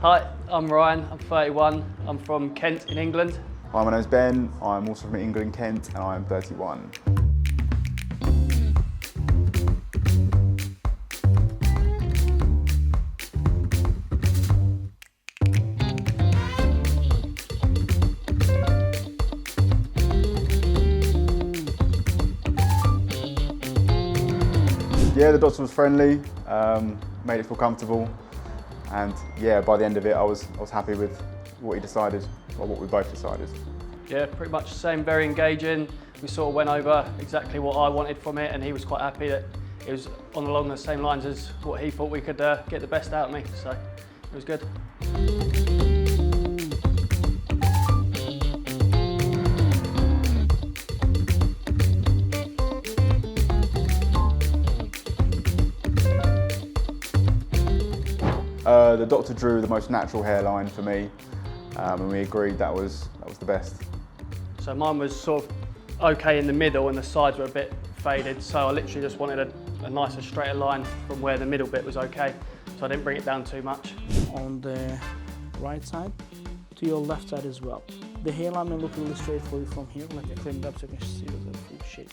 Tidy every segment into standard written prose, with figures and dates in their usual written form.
Hi, I'm Ryan, I'm 31, I'm from Kent in England. Hi, my name's Ben, I'm also from England, Kent, and I'm 31. Yeah, the doctor was friendly, made it feel comfortable, and yeah, by the end of it I was happy with what he decided, or what we both decided. Yeah, pretty much the same, very engaging. We sort of went over exactly what I wanted from it, and he was quite happy that it was along the same lines as what he thought we could get the best out of me, so it was good. The doctor drew the most natural hairline for me, and we agreed that was the best. So mine was sort of okay in the middle and the sides were a bit faded, so I literally just wanted a nicer straighter line from where the middle bit was okay, so I didn't bring it down too much. On the right side to your left side as well. The hairline may look really straight for you from here, let me clean it up so you can see the full shape.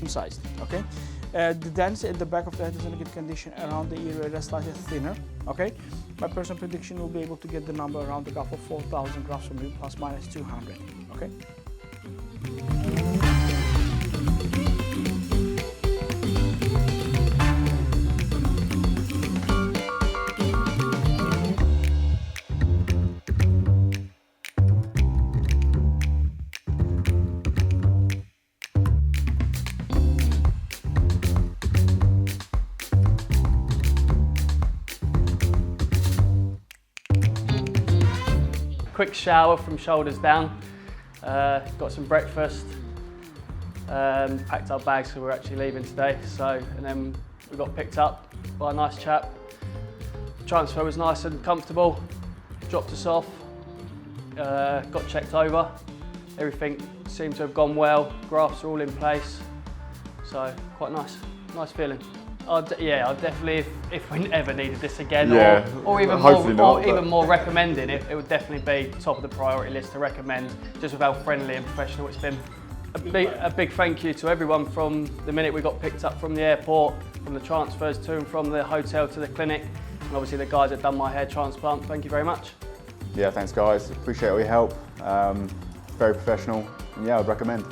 Sized, okay? The density at the back of the head is in a good condition. Around the ear area slightly thinner, okay? My personal prediction will be able to get the number around the gap of 4,000 grafts from you, plus minus 200, okay? Quick shower from shoulders down, got some breakfast, packed our bags because we're actually leaving today, and then we got picked up by a nice chap. Transfer was nice and comfortable, dropped us off, got checked over, everything seemed to have gone well, grafts are all in place, so quite nice feeling. I'd definitely, if we ever needed this again, Yeah, or even more recommending, it would definitely be top of the priority list to recommend, just with how friendly and professional it's been. A big thank you to everyone from the minute we got picked up from the airport, from the transfers to and from the hotel to the clinic, and obviously the guys that done my hair transplant. Thank you very much. Yeah, thanks guys, appreciate all your help. Very professional, and yeah, I'd recommend.